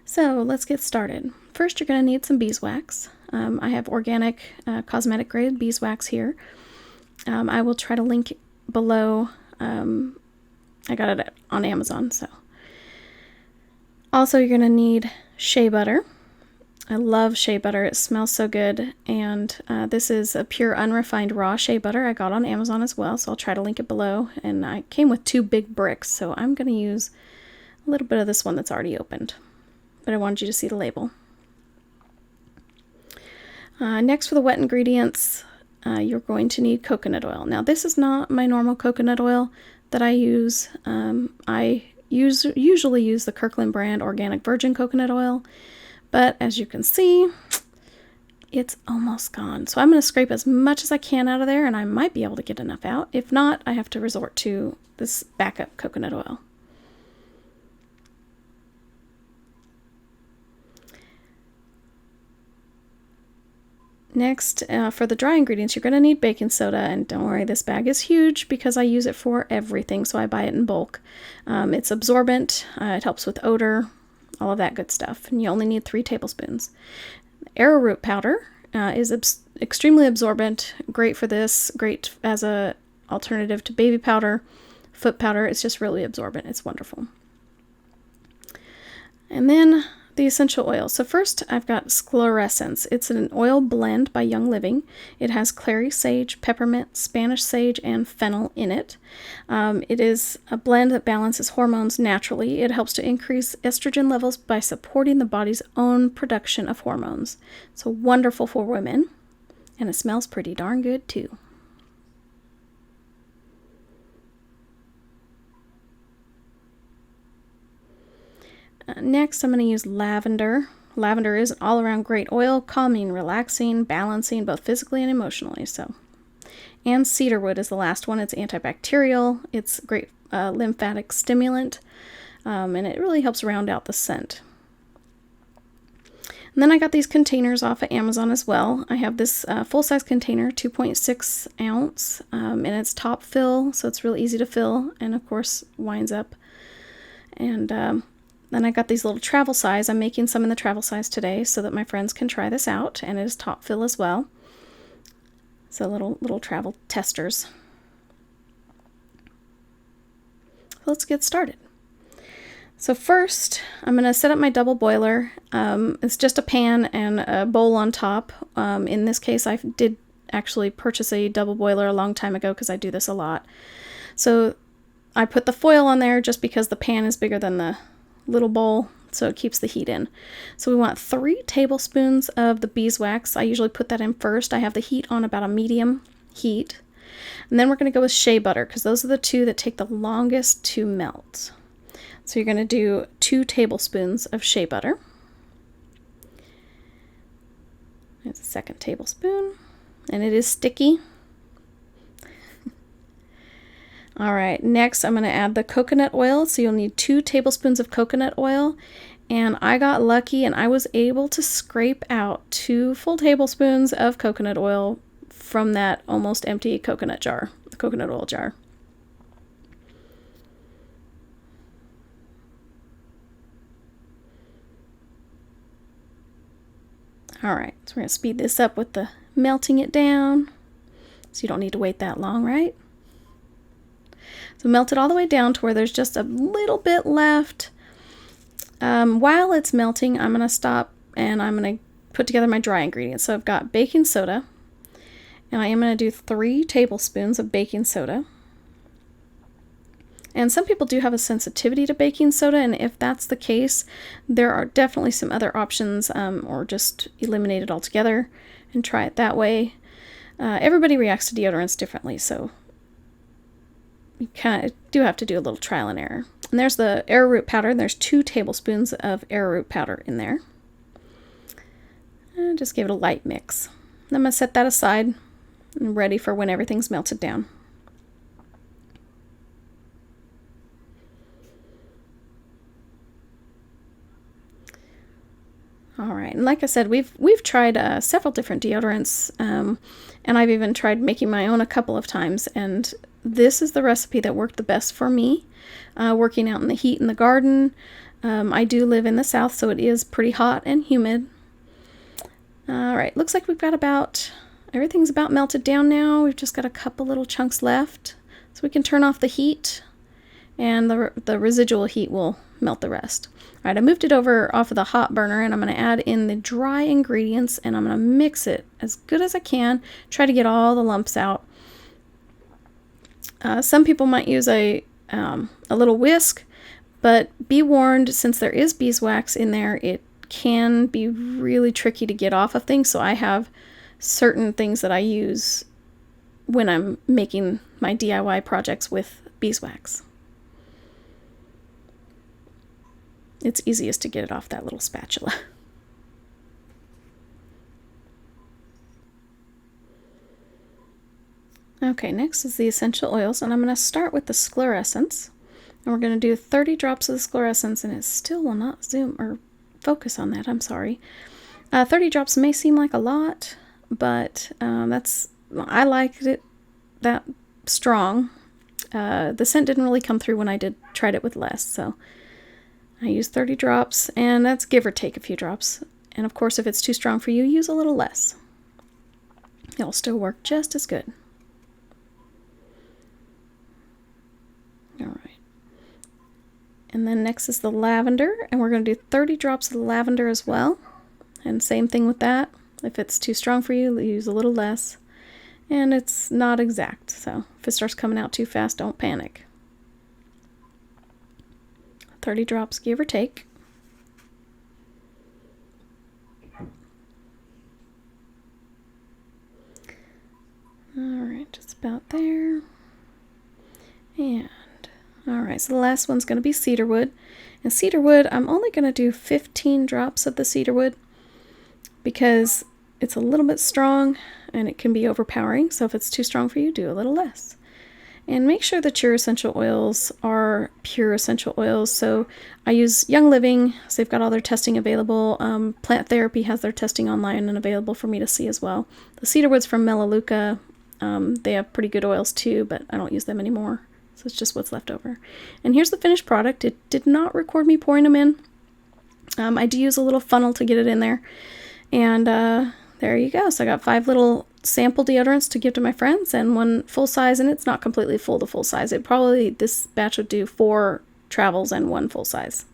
So let's get started. First, you're going to need some beeswax. I have organic cosmetic grade beeswax here. I will try to link below. I got it on Amazon. So also, you're going to need shea butter. I love shea butter. It smells so good. And this is a pure unrefined raw shea butter I got on Amazon as well. So I'll try to link it below. And I came with 2 big bricks. So I'm going to use a little bit of this one that's already opened. But I wanted you to see the label. Next, for the wet ingredients, you're going to need coconut oil. Now, this is not my normal coconut oil that I use. I usually use the Kirkland brand organic virgin coconut oil, but as you can see, it's almost gone. So I'm going to scrape as much as I can out of there, and I might be able to get enough out. If not, I have to resort to this backup coconut oil. Next, for the dry ingredients, you're going to need baking soda, and don't worry, this bag is huge because I use it for everything, so I buy it in bulk. It's absorbent, it helps with odor, all of that good stuff, and you only need 3 tablespoons. Arrowroot powder is extremely absorbent, great for this, great as an alternative to baby powder, foot powder. It's just really absorbent, it's wonderful. And then the essential oils. So first I've got Sclerescence. It's an oil blend by Young Living. It has clary sage, peppermint, Spanish sage, and fennel in it. It is a blend that balances hormones naturally. It helps to increase estrogen levels by supporting the body's own production of hormones. So wonderful for women, and it smells pretty darn good too. Next, I'm going to use lavender. Lavender is an all-around great oil, calming, relaxing, balancing, both physically and emotionally. And cedarwood is the last one. It's antibacterial. It's a great lymphatic stimulant, and it really helps round out the scent. And then I got these containers off of Amazon as well. I have this full-size container, 2.6 ounce, and it's top fill, so it's really easy to fill, and of course winds up. And then I got these little travel size. I'm making some in the travel size today so that my friends can try this out, and it is top fill as well. So little travel testers. Let's get started. So first, I'm going to set up my double boiler. It's just a pan and a bowl on top. In this case, I did actually purchase a double boiler a long time ago because I do this a lot. So I put the foil on there just because the pan is bigger than the little bowl, so it keeps the heat in. So we want 3 tablespoons of the beeswax. I usually put that in first. I have the heat on about a medium heat. And then we're going to go with shea butter because those are the 2 that take the longest to melt. So you're going to do 2 tablespoons of shea butter. There's a second tablespoon, and it is sticky. All right, next I'm going to add the coconut oil. So you'll need 2 tablespoons of coconut oil. And I got lucky and I was able to scrape out 2 full tablespoons of coconut oil from that almost empty coconut oil jar. All right, so we're going to speed this up with the melting it down. So you don't need to wait that long, right? So melt it all the way down to where there's just a little bit left. While it's melting, I'm going to stop and I'm going to put together my dry ingredients. So I've got baking soda, and I am going to do 3 tablespoons of baking soda. And some people do have a sensitivity to baking soda, and if that's the case, there are definitely some other options, or just eliminate it altogether and try it that way. Everybody reacts to deodorants differently, so you kind of do have to do a little trial and error. And there's the arrowroot powder. There's 2 tablespoons of arrowroot powder in there. And just give it a light mix. And I'm going to set that aside and ready for when everything's melted down. All right, and like I said, we've tried several different deodorants, and I've even tried making my own a couple of times, and this is the recipe that worked the best for me. Working out in the heat in the garden, I do live in the south, so it is pretty hot and humid. All right, looks like we've got everything's about melted down now. We've just got a couple little chunks left. So we can turn off the heat, and the residual heat will melt the rest. All right, I moved it over off of the hot burner, and I'm going to add in the dry ingredients, and I'm going to mix it as good as I can. Try to get all the lumps out. Some people might use a little whisk, but be warned, since there is beeswax in there, it can be really tricky to get off of things. So I have certain things that I use when I'm making my DIY projects with beeswax. It's easiest to get it off that little spatula. Okay, next is the essential oils, and I'm going to start with the sclerescence. And we're going to do 30 drops of the sclerescence, and it still will not zoom or focus on that, I'm sorry. 30 drops may seem like a lot, but I liked it that strong. The scent didn't really come through when I tried it with less, so I used 30 drops, and that's give or take a few drops. And of course, if it's too strong for you, use a little less. It'll still work just as good. All right. And then next is the lavender, and we're going to do 30 drops of the lavender as well. And same thing with that. If it's too strong for you, use a little less. And it's not exact, so if it starts coming out too fast, don't panic. 30 drops, give or take. Alright, just about there. And, alright, so the last one's going to be cedarwood. And cedarwood, I'm only going to do 15 drops of the cedarwood because it's a little bit strong and it can be overpowering. So if it's too strong for you, do a little less. And make sure that your essential oils are pure essential oils. So I use Young Living, so they've got all their testing available. Plant Therapy has their testing online and available for me to see as well. The cedarwood's from Melaleuca. They have pretty good oils too, but I don't use them anymore. So it's just what's left over. And here's the finished product. It did not record me pouring them in. I do use a little funnel to get it in there. And there you go. So I got 5 little sample deodorants to give to my friends and 1 full size, and it's not completely full to full size. This batch would do 4 travels and 1 full size.